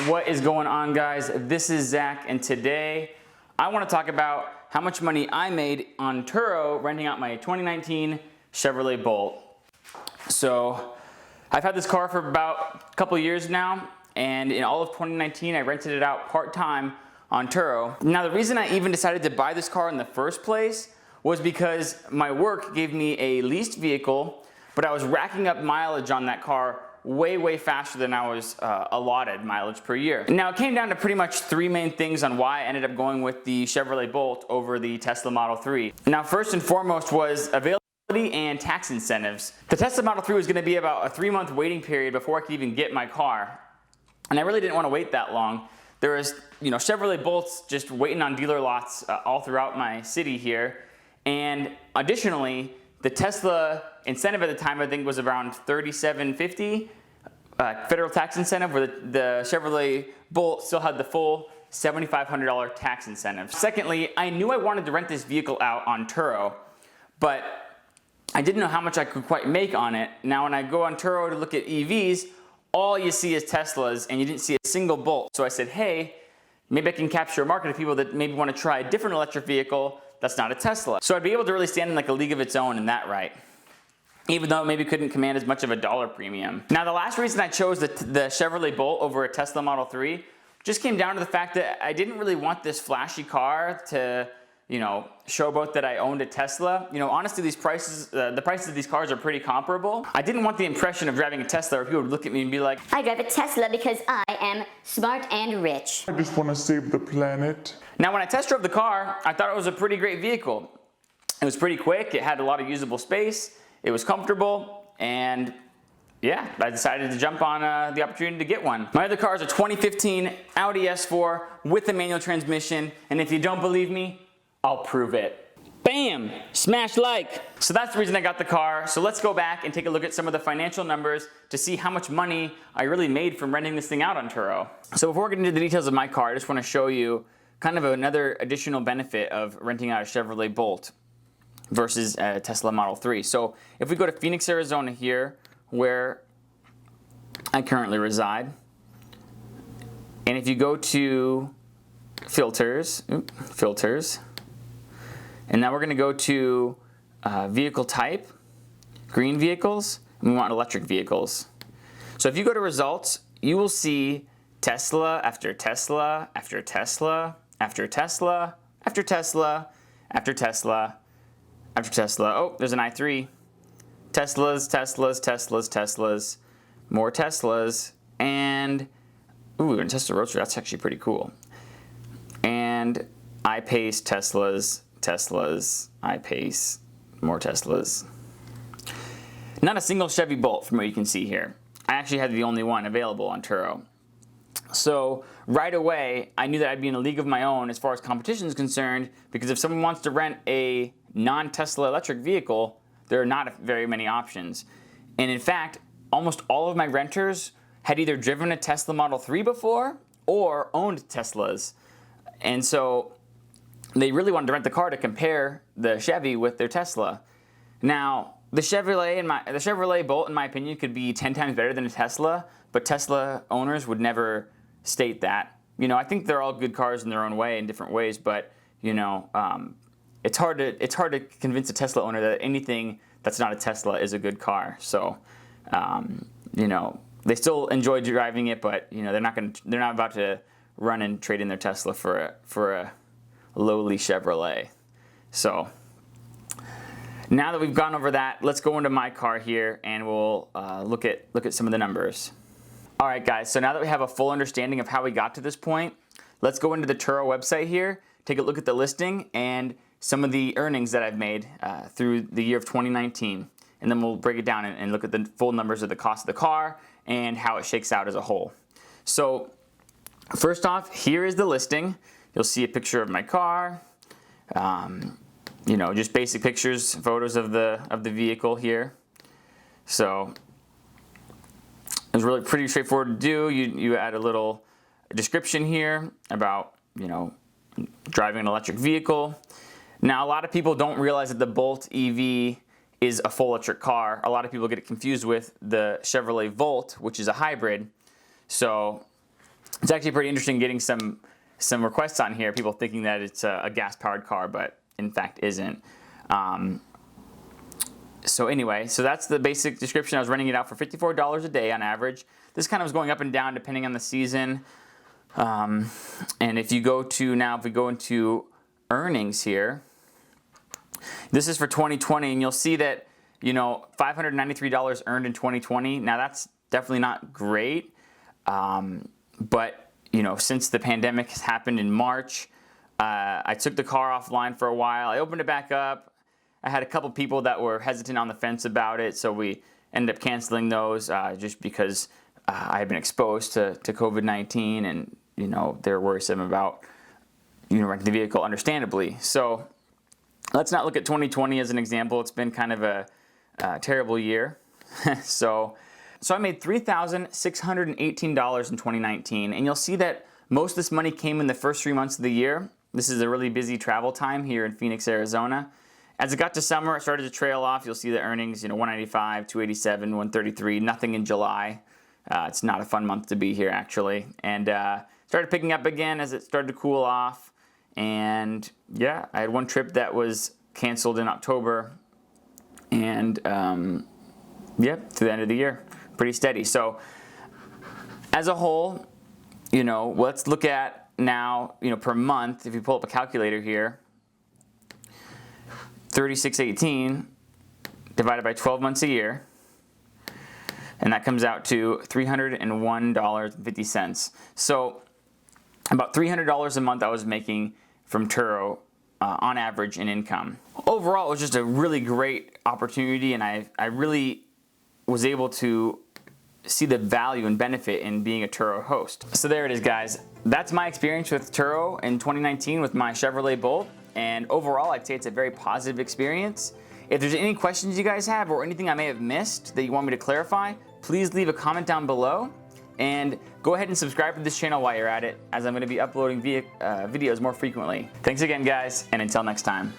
What is going on, guys? This is Zach, and today I want to talk about how much money I made on Turo renting out my 2019 Chevrolet Bolt. So I've had this car for about a couple years now, and in all of 2019 I rented it out part-time on Turo. Now the reason I even decided to buy this car in the first place was because my work gave me a leased vehicle, but I was racking up mileage on that car way faster than I was allotted mileage per year. Now it came down to pretty much three main things on why I ended up going with the Chevrolet Bolt over the Tesla Model 3. Now first and foremost was availability and tax incentives. The Tesla Model 3 was going to be about a 3-month waiting period before I could even get my car, and I really didn't want to wait that long. There was, Chevrolet Bolts just waiting on dealer lots all throughout my city here, and additionally, the Tesla incentive at the time I think was around $37.50 federal tax incentive, where the Chevrolet Bolt still had the full $7,500 tax incentive. Secondly, I knew I wanted to rent this vehicle out on Turo, but I didn't know how much I could quite make on it. Now when I go on Turo to look at EVs, all you see is Teslas and you didn't see a single Bolt. So I said, hey, maybe I can capture a market of people that maybe want to try a different electric vehicle that's not a Tesla. So I'd be able to really stand in like a league of its own in that right, even though it maybe couldn't command as much of a dollar premium. Now the last reason I chose the Chevrolet Bolt over a Tesla Model 3 just came down to the fact that I didn't really want this flashy car to showboat that I owned a Tesla. Honestly, these prices, the prices of these cars are pretty comparable. I didn't want the impression of driving a Tesla where people would look at me and be like, I drive a Tesla because I am smart and rich. I just want to save the planet. Now when I test drove the car, I thought it was a pretty great vehicle. It was pretty quick, it had a lot of usable space, it was comfortable, and yeah, I decided to jump on the opportunity to get one. My other car is a 2015 Audi S4 with a manual transmission, and if you don't believe me, I'll prove it. Bam! Smash like! So that's the reason I got the car. So let's go back and take a look at some of the financial numbers to see how much money I really made from renting this thing out on Turo. So before getting into the details of my car, I just want to show you kind of another additional benefit of renting out a Chevrolet Bolt versus a Tesla Model 3. So if we go to Phoenix, Arizona here, where I currently reside, and if you go to filters, and now we're going to go to vehicle type, green vehicles, and we want electric vehicles. So if you go to results, you will see Tesla after Tesla after Tesla after Tesla after Tesla after Tesla after Tesla. Oh, there's an i3. Teslas, Teslas, Teslas, Teslas, more Teslas, and ooh, and Tesla Roadster, that's actually pretty cool. And I-Pace, Teslas, Teslas, I-Pace, more Teslas. Not a single Chevy Bolt from what you can see here. I actually had the only one available on Turo. So right away, I knew that I'd be in a league of my own as far as competition is concerned, because if someone wants to rent a non-Tesla electric vehicle, there are not very many options. And in fact, almost all of my renters had either driven a Tesla Model 3 before or owned Teslas. And so they really wanted to rent the car to compare the Chevy with their Tesla. Now, the Chevrolet Bolt, in my opinion, could be 10 times better than a Tesla, but Tesla owners would never state that. I think they're all good cars in their own way, in different ways, but it's hard to convince a Tesla owner that anything that's not a Tesla is a good car. So, they still enjoy driving it, but they're not about to run and trade in their Tesla for a lowly Chevrolet. So now that we've gone over that, let's go into my car here and we'll look at some of the numbers. All right, guys. So now that we have a full understanding of how we got to this point, let's go into the Turo website here, take a look at the listing and some of the earnings that I've made through the year of 2019, and then we'll break it down and look at the full numbers of the cost of the car and how it shakes out as a whole. So first off, here is the listing. You'll see a picture of my car, just basic pictures, photos of the vehicle here. So it's really pretty straightforward to do. You add a little description here about driving an electric vehicle. Now, a lot of people don't realize that the Bolt EV is a full electric car. A lot of people get it confused with the Chevrolet Volt, which is a hybrid. So It's actually pretty interesting getting some requests on here, people thinking that it's a gas-powered car, but in fact isn't. So anyway, so that's the basic description. I was renting it out for $54 a day on average. This kind of was going up and down depending on the season. And if you go to now, if we go into earnings here, this is for 2020, and you'll see that, you know, $593 earned in 2020. Now that's definitely not great, but you know, since the pandemic has happened in March, I took the car offline for a while. I opened it back up. I had a couple people that were hesitant on the fence about it, so we ended up canceling those just because I had been exposed to COVID-19, and you know, they're worrisome about, you know, renting the vehicle, understandably. So let's not look at 2020 as an example. It's been kind of a terrible year. So I made $3,618 in 2019, and you'll see that most of this money came in the first 3 months of the year. This is a really busy travel time here in Phoenix, Arizona. As it got to summer, it started to trail off. You'll see the earnings, you know, 195, 287, 133, nothing in July. It's not a fun month to be here, actually. And started picking up again as it started to cool off. And yeah, I had one trip that was canceled in October. And yeah, to the end of the year, pretty steady. So as a whole, you know, let's look at now, you know, per month, if you pull up a calculator here, 3618 divided by 12 months a year, and that comes out to $301.50. So about $300 a month I was making from Turo on average in income. Overall, it was just a really great opportunity, and I really was able to see the value and benefit in being a Turo host. So there it is, guys. That's my experience with Turo in 2019 with my Chevrolet Bolt, and overall I'd say it's a very positive experience. If there's any questions you guys have or anything I may have missed that you want me to clarify, please leave a comment down below, and go ahead and subscribe to this channel while you're at it, as I'm going to be uploading videos more frequently. Thanks again, guys, and until next time.